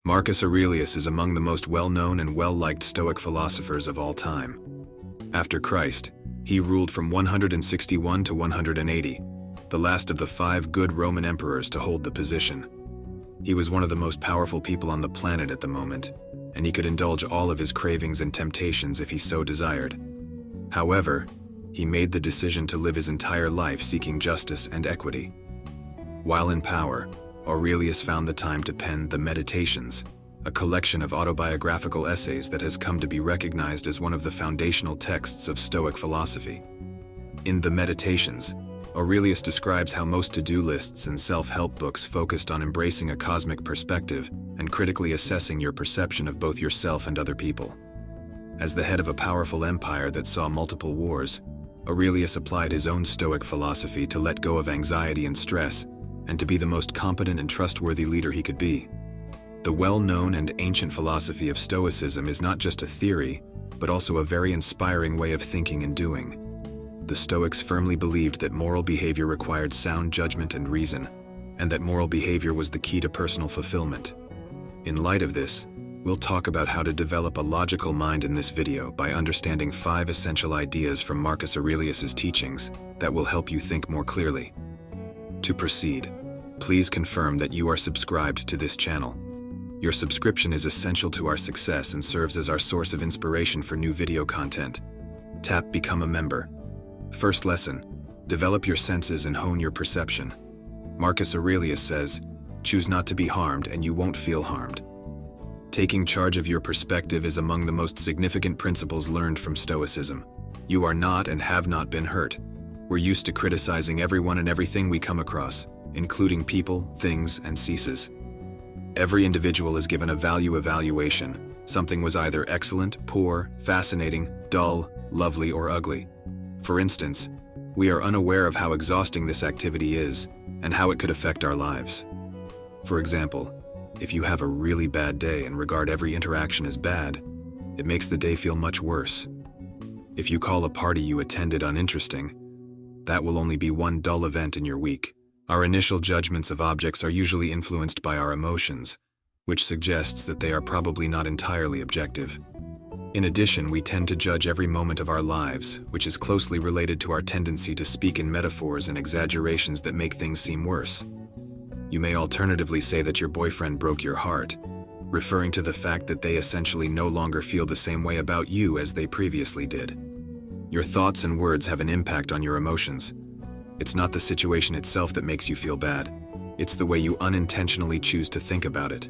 Marcus Aurelius is among the most well-known and well-liked Stoic philosophers of all time. After Christ, he ruled from 161 to 180, the last of the 5 good Roman emperors to hold the position. He was one of the most powerful people on the planet at the moment, and he could indulge all of his cravings and temptations if he so desired. However, he made the decision to live his entire life seeking justice and equity. While in power, Aurelius found the time to pen the Meditations, a collection of autobiographical essays that has come to be recognized as one of the foundational texts of Stoic philosophy. In the Meditations, Aurelius describes how most to-do lists and self-help books focused on embracing a cosmic perspective and critically assessing your perception of both yourself and other people. As the head of a powerful empire that saw multiple wars, Aurelius applied his own Stoic philosophy to let go of anxiety and stress, and to be the most competent and trustworthy leader he could be. The well-known and ancient philosophy of Stoicism is not just a theory, but also a very inspiring way of thinking and doing. The Stoics firmly believed that moral behavior required sound judgment and reason, and that moral behavior was the key to personal fulfillment. In light of this, we'll talk about how to develop a logical mind in this video by understanding 5 essential ideas from Marcus Aurelius's teachings that will help you think more clearly. To proceed, please confirm that you are subscribed to this channel. Your subscription is essential to our success and serves as our source of inspiration for new video content. Tap Become a Member. First lesson, develop your senses and hone your perception. Marcus Aurelius says, choose not to be harmed and you won't feel harmed. Taking charge of your perspective is among the most significant principles learned from Stoicism. You are not and have not been hurt. We're used to criticizing everyone and everything we come across, including people, things, and ceases. Every individual is given a value evaluation. Something was either excellent, poor, fascinating, dull, lovely, or ugly. For instance, we are unaware of how exhausting this activity is and how it could affect our lives. For example, if you have a really bad day and regard every interaction as bad, it makes the day feel much worse. If you call a party you attended uninteresting, that will only be one dull event in your week. Our initial judgments of objects are usually influenced by our emotions, which suggests that they are probably not entirely objective. In addition, we tend to judge every moment of our lives, which is closely related to our tendency to speak in metaphors and exaggerations that make things seem worse. You may alternatively say that your boyfriend broke your heart, referring to the fact that they essentially no longer feel the same way about you as they previously did. Your thoughts and words have an impact on your emotions. It's not the situation itself that makes you feel bad. It's the way you unintentionally choose to think about it.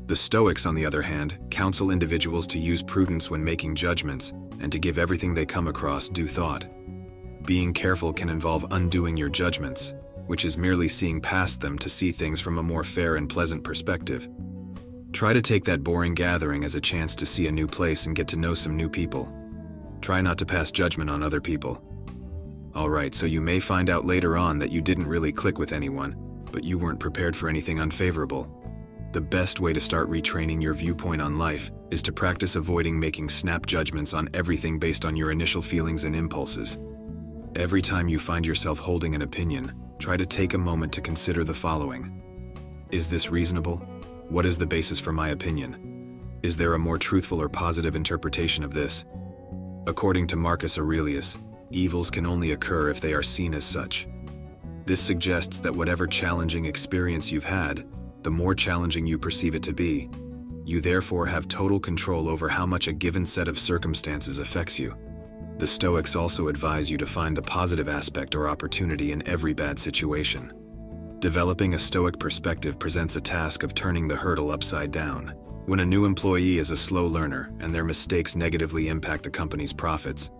The Stoics, on the other hand, counsel individuals to use prudence when making judgments and to give everything they come across due thought. Being careful can involve undoing your judgments, which is merely seeing past them to see things from a more fair and pleasant perspective. Try to take that boring gathering as a chance to see a new place and get to know some new people. Try not to pass judgment on other people. Alright, so you may find out later on that you didn't really click with anyone, but you weren't prepared for anything unfavorable. The best way to start retraining your viewpoint on life is to practice avoiding making snap judgments on everything based on your initial feelings and impulses. Every time you find yourself holding an opinion, try to take a moment to consider the following. Is this reasonable? What is the basis for my opinion? Is there a more truthful or positive interpretation of this? According to Marcus Aurelius, evils can only occur if they are seen as such. This suggests that whatever challenging experience you've had, the more challenging you perceive it to be, you therefore have total control over how much a given set of circumstances affects you. The Stoics also advise you to find the positive aspect or opportunity in every bad situation. Developing a Stoic perspective presents a task of turning the hurdle upside down. When a new employee is a slow learner and their mistakes negatively impact the company's profits,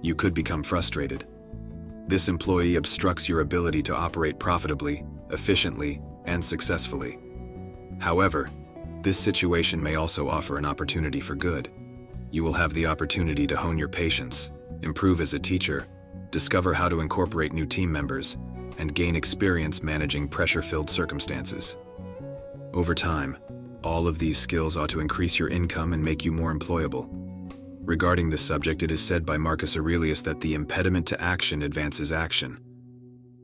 you could become frustrated. This employee obstructs your ability to operate profitably, efficiently, and successfully. However, this situation may also offer an opportunity for good. You will have the opportunity to hone your patience, improve as a teacher, discover how to incorporate new team members, and gain experience managing pressure-filled circumstances. Over time, all of these skills ought to increase your income and make you more employable. Regarding this subject, it is said by Marcus Aurelius that the impediment to action advances action.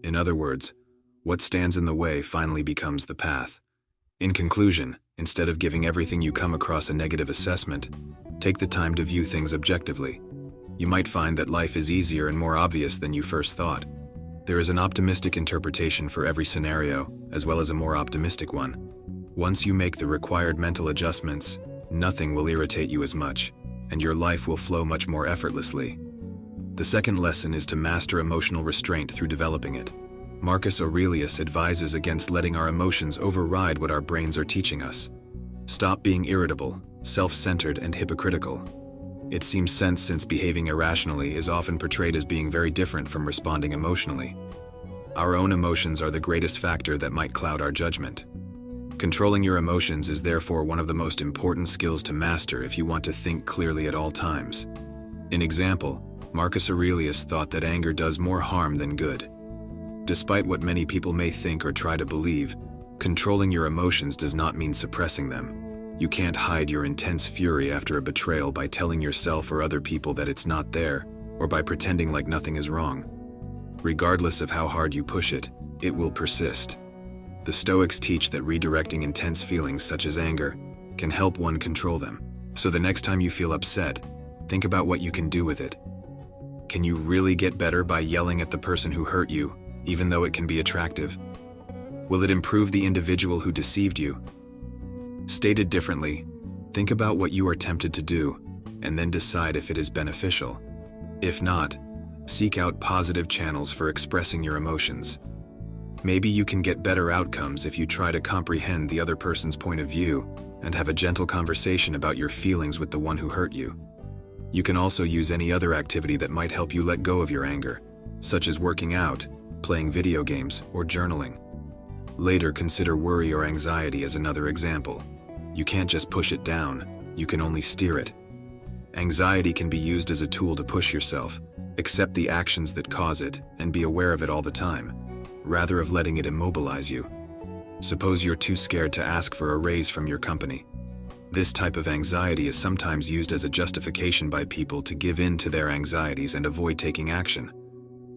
In other words, what stands in the way finally becomes the path. In conclusion, Instead of giving everything you come across a negative assessment, take the time to view things objectively. You might find that life is easier and more obvious than you first thought. There is an optimistic interpretation for every scenario, as well as a more optimistic one. Once you make the required mental adjustments, nothing will irritate you as much, and your life will flow much more effortlessly. The second lesson is to master emotional restraint through developing it. Marcus Aurelius advises against letting our emotions override what our brains are teaching us. Stop being irritable, self-centered, and hypocritical. It seems sense since behaving irrationally is often portrayed as being very different from responding emotionally. Our own emotions are the greatest factor that might cloud our judgment. Controlling your emotions is therefore one of the most important skills to master if you want to think clearly at all times. In example, Marcus Aurelius thought that anger does more harm than good. Despite what many people may think or try to believe, controlling your emotions does not mean suppressing them. You can't hide your intense fury after a betrayal by telling yourself or other people that it's not there, or by pretending like nothing is wrong. Regardless of how hard you push it, it will persist. The Stoics teach that redirecting intense feelings such as anger can help one control them. So the next time you feel upset, think about what you can do with it. Can you really get better by yelling at the person who hurt you, even though it can be attractive? Will it improve the individual who deceived you? Stated differently, think about what you are tempted to do, and then decide if it is beneficial. If not, seek out positive channels for expressing your emotions. Maybe you can get better outcomes if you try to comprehend the other person's point of view and have a gentle conversation about your feelings with the one who hurt you. You can also use any other activity that might help you let go of your anger, such as working out, playing video games, or journaling. Later, consider worry or anxiety as another example. You can't just push it down, you can only steer it. Anxiety can be used as a tool to push yourself, accept the actions that cause it, and be aware of it all the time, rather of letting it immobilize you. Suppose you're too scared to ask for a raise from your company. This type of anxiety is sometimes used as a justification by people to give in to their anxieties and avoid taking action.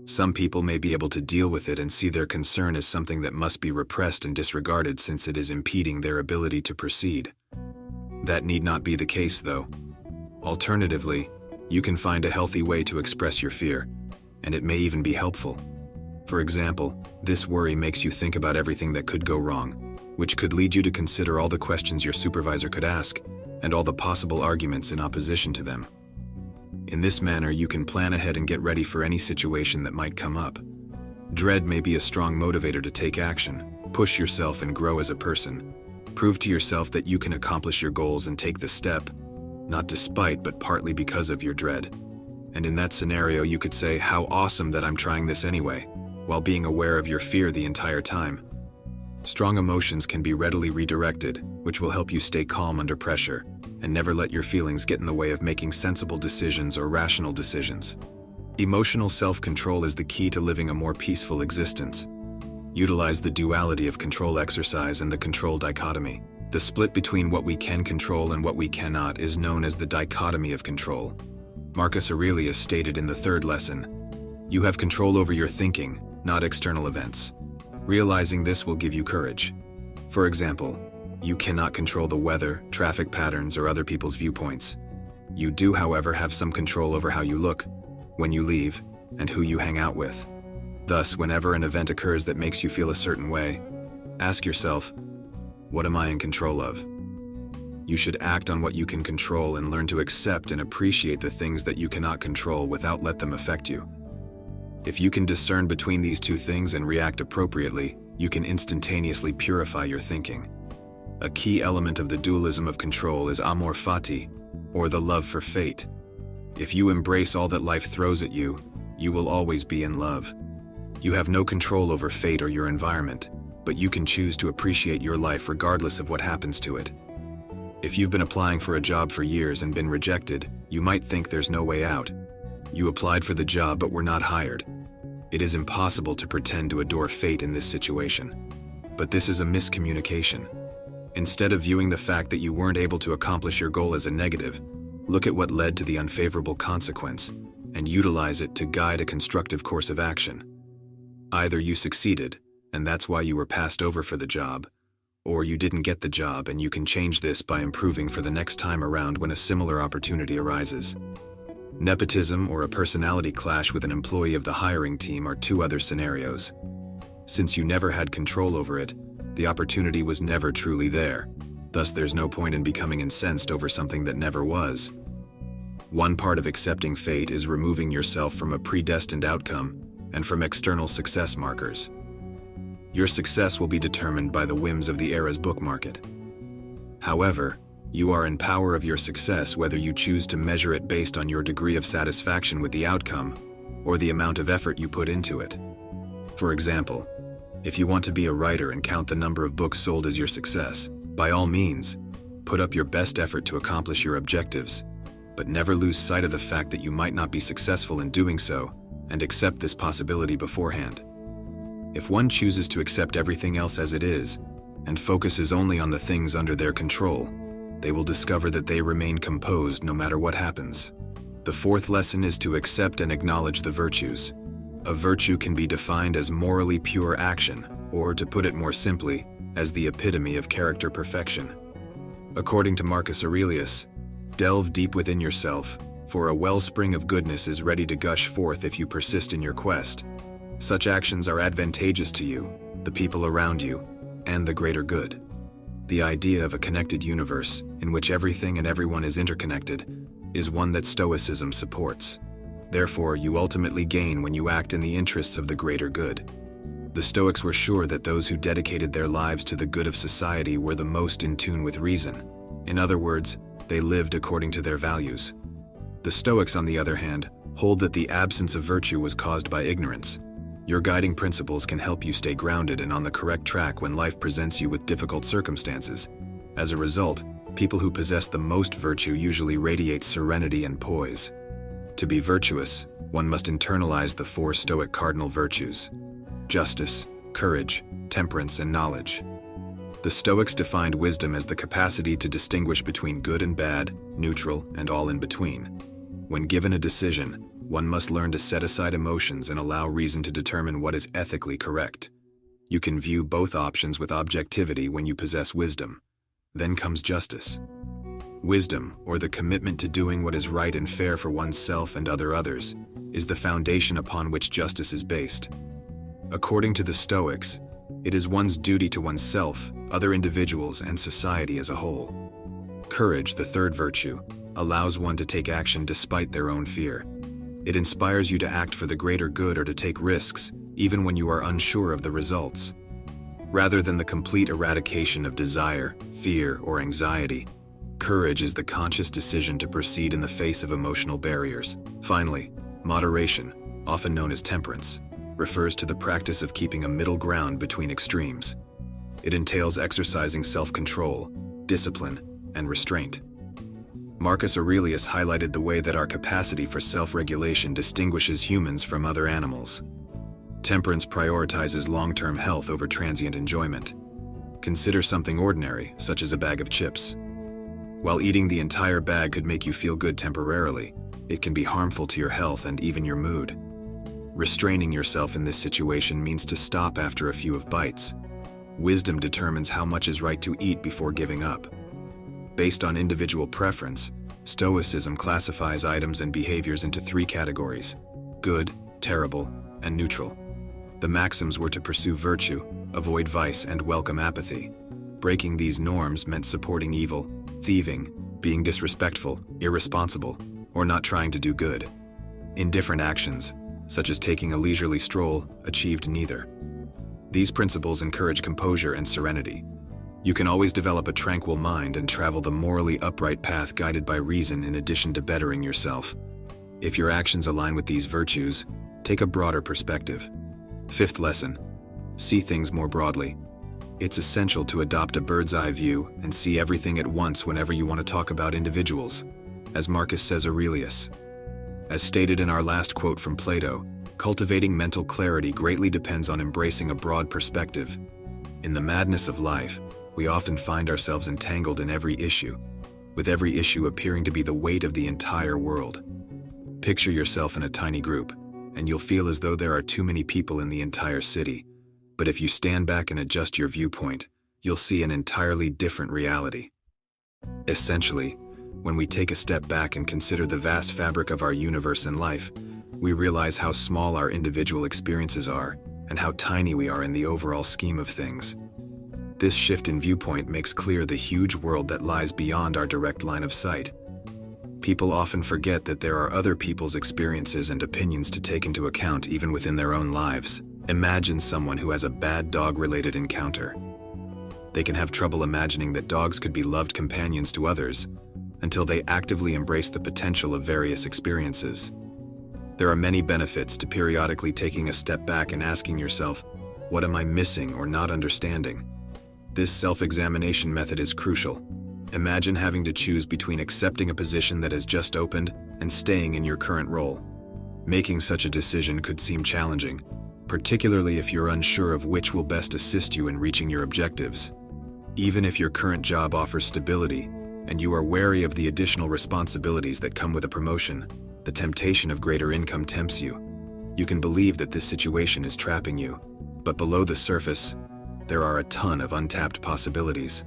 Some people may be able to deal with it and see their concern as something that must be repressed and disregarded since it is impeding their ability to proceed. That need not be the case, though. Alternatively, you can find a healthy way to express your fear, and it may even be helpful. For example, this worry makes you think about everything that could go wrong, which could lead you to consider all the questions your supervisor could ask, and all the possible arguments in opposition to them. In this manner, you can plan ahead and get ready for any situation that might come up. Dread may be a strong motivator to take action, push yourself and grow as a person. Prove to yourself that you can accomplish your goals and take the step, not despite but partly because of your dread. And in that scenario, you could say, "How awesome that I'm trying this anyway," while being aware of your fear the entire time. Strong emotions can be readily redirected, which will help you stay calm under pressure, and never let your feelings get in the way of making sensible decisions or rational decisions. Emotional self-control is the key to living a more peaceful existence. Utilize the duality of control exercise and the control dichotomy. The split between what we can control and what we cannot is known as the dichotomy of control. Marcus Aurelius stated in the third lesson, "You have control over your thinking, not external events." Realizing this will give you courage. For example, you cannot control the weather, traffic patterns, or other people's viewpoints. You do, however, have some control over how you look, when you leave, and who you hang out with. Thus, whenever an event occurs that makes you feel a certain way, ask yourself, what am I in control of? You should act on what you can control and learn to accept and appreciate the things that you cannot control without let them affect you. If you can discern between these two things and react appropriately, you can instantaneously purify your thinking. A key element of the dualism of control is amor fati, or the love for fate. If you embrace all that life throws at you, you will always be in love. You have no control over fate or your environment, but you can choose to appreciate your life regardless of what happens to it. If you've been applying for a job for years and been rejected, you might think there's no way out. You applied for the job but were not hired. It is impossible to pretend to adore fate in this situation. But this is a miscommunication. Instead of viewing the fact that you weren't able to accomplish your goal as a negative, look at what led to the unfavorable consequence and utilize it to guide a constructive course of action. Either you succeeded, and that's why you were passed over for the job, or you didn't get the job and you can change this by improving for the next time around when a similar opportunity arises. Nepotism or a personality clash with an employee of the hiring team are two other scenarios. Since you never had control over it, the opportunity was never truly there. Thus, there's no point in becoming incensed over something that never was. One part of accepting fate is removing yourself from a predestined outcome and from external success markers. Your success will be determined by the whims of the era's book market. However, you are in power of your success whether you choose to measure it based on your degree of satisfaction with the outcome or the amount of effort you put into it. For example, if you want to be a writer and count the number of books sold as your success, by all means, put up your best effort to accomplish your objectives, but never lose sight of the fact that you might not be successful in doing so, and accept this possibility beforehand. If one chooses to accept everything else as it is, and focuses only on the things under their control, they will discover that they remain composed no matter what happens. The fourth lesson is to accept and acknowledge the virtues. A virtue can be defined as morally pure action, or to put it more simply, as the epitome of character perfection. According to Marcus Aurelius, delve deep within yourself, for a wellspring of goodness is ready to gush forth if you persist in your quest. Such actions are advantageous to you, the people around you, and the greater good. The idea of a connected universe, in which everything and everyone is interconnected, is one that Stoicism supports. Therefore, you ultimately gain when you act in the interests of the greater good. The Stoics were sure that those who dedicated their lives to the good of society were the most in tune with reason. In other words, they lived according to their values. The Stoics, on the other hand, hold that the absence of virtue was caused by ignorance. Your guiding principles can help you stay grounded and on the correct track when life presents you with difficult circumstances. As a result, people who possess the most virtue usually radiate serenity and poise. To be virtuous, one must internalize the four Stoic cardinal virtues: justice, courage, temperance, and knowledge. The Stoics defined wisdom as the capacity to distinguish between good and bad, neutral, and all in between. When given a decision, one must learn to set aside emotions and allow reason to determine what is ethically correct. You can view both options with objectivity when you possess wisdom. Then comes justice. Wisdom, or the commitment to doing what is right and fair for oneself and others, is the foundation upon which justice is based. According to the Stoics, it is one's duty to oneself, other individuals, and society as a whole. Courage, the third virtue, allows one to take action despite their own fear. It inspires you to act for the greater good or to take risks, even when you are unsure of the results. Rather than the complete eradication of desire, fear, or anxiety, courage is the conscious decision to proceed in the face of emotional barriers. Finally, moderation, often known as temperance, refers to the practice of keeping a middle ground between extremes. It entails exercising self-control, discipline, and restraint. Marcus Aurelius highlighted the way that our capacity for self-regulation distinguishes humans from other animals. Temperance prioritizes long-term health over transient enjoyment. Consider something ordinary, such as a bag of chips. While eating the entire bag could make you feel good temporarily, it can be harmful to your health and even your mood. Restraining yourself in this situation means to stop after a few bites. Wisdom determines how much is right to eat before giving up. Based on individual preference, Stoicism classifies items and behaviors into three categories: good, terrible, and neutral. The maxims were to pursue virtue, avoid vice, and welcome apathy. Breaking these norms meant supporting evil, thieving, being disrespectful, irresponsible, or not trying to do good. Indifferent actions, such as taking a leisurely stroll, achieved neither. These principles encourage composure and serenity. You can always develop a tranquil mind and travel the morally upright path guided by reason in addition to bettering yourself. If your actions align with these virtues, take a broader perspective. Fifth lesson: see things more broadly. It's essential to adopt a bird's-eye view and see everything at once whenever you want to talk about individuals, as Marcus says Aurelius. As stated in our last quote from Plato, cultivating mental clarity greatly depends on embracing a broad perspective. In the madness of life, we often find ourselves entangled in every issue, with every issue appearing to be the weight of the entire world. Picture yourself in a tiny group, and you'll feel as though there are too many people in the entire city. But if you stand back and adjust your viewpoint, you'll see an entirely different reality. Essentially, when we take a step back and consider the vast fabric of our universe and life, we realize how small our individual experiences are and how tiny we are in the overall scheme of things. This shift in viewpoint makes clear the huge world that lies beyond our direct line of sight. People often forget that there are other people's experiences and opinions to take into account even within their own lives. Imagine someone who has a bad dog-related encounter. They can have trouble imagining that dogs could be loved companions to others until they actively embrace the potential of various experiences. There are many benefits to periodically taking a step back and asking yourself, what am I missing or not understanding? This self-examination method is crucial. Imagine having to choose between accepting a position that has just opened and staying in your current role. Making such a decision could seem challenging, particularly if you're unsure of which will best assist you in reaching your objectives. Even if your current job offers stability and you are wary of the additional responsibilities that come with a promotion, the temptation of greater income tempts you. You can believe that this situation is trapping you, but below the surface, there are a ton of untapped possibilities.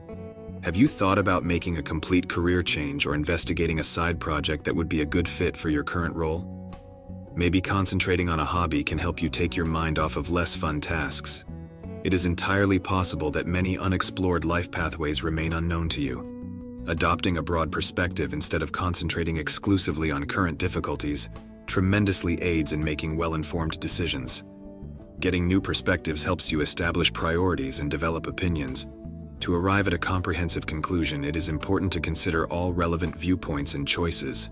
Have you thought about making a complete career change or investigating a side project that would be a good fit for your current role? Maybe concentrating on a hobby can help you take your mind off of less fun tasks. It is entirely possible that many unexplored life pathways remain unknown to you. Adopting a broad perspective instead of concentrating exclusively on current difficulties tremendously aids in making well-informed decisions. Getting new perspectives helps you establish priorities and develop opinions. To arrive at a comprehensive conclusion, it is important to consider all relevant viewpoints and choices.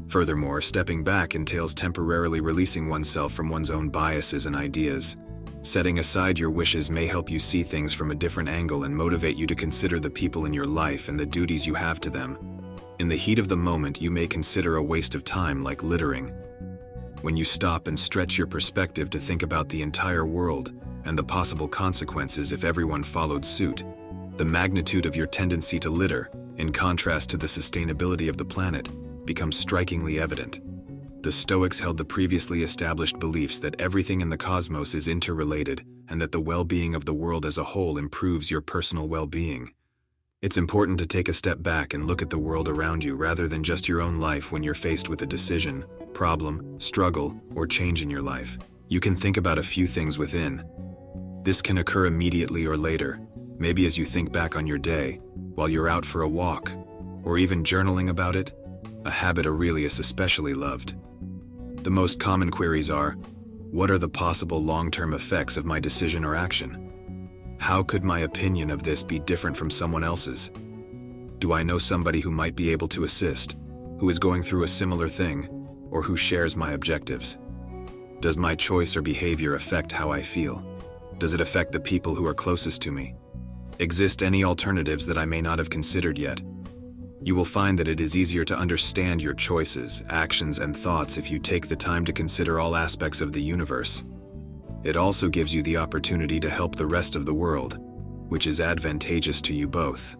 Furthermore, stepping back entails temporarily releasing oneself from one's own biases and ideas. Setting aside your wishes may help you see things from a different angle and motivate you to consider the people in your life and the duties you have to them. In the heat of the moment, you may consider a waste of time like littering. When you stop and stretch your perspective to think about the entire world and the possible consequences if everyone followed suit, the magnitude of your tendency to litter, in contrast to the sustainability of the planet, becomes strikingly evident. The Stoics held the previously established beliefs that everything in the cosmos is interrelated and that the well-being of the world as a whole improves your personal well-being. It's important to take a step back and look at the world around you rather than just your own life when you're faced with a decision, problem, struggle, or change in your life. You can think about a few things within. This can occur immediately or later, maybe as you think back on your day, while you're out for a walk, or even journaling about it, a habit Aurelius especially loved. The most common queries are, what are the possible long-term effects of my decision or action? How could my opinion of this be different from someone else's? Do I know somebody who might be able to assist, who is going through a similar thing, or who shares my objectives? Does my choice or behavior affect how I feel? Does it affect the people who are closest to me? Exist any alternatives that I may not have considered yet? You will find that it is easier to understand your choices, actions, and thoughts if you take the time to consider all aspects of the universe. It also gives you the opportunity to help the rest of the world, which is advantageous to you both.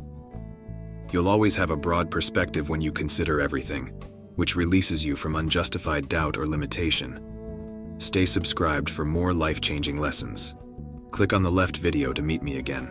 You'll always have a broad perspective when you consider everything, which releases you from unjustified doubt or limitation. Stay subscribed for more life-changing lessons. Click on the left video to meet me again.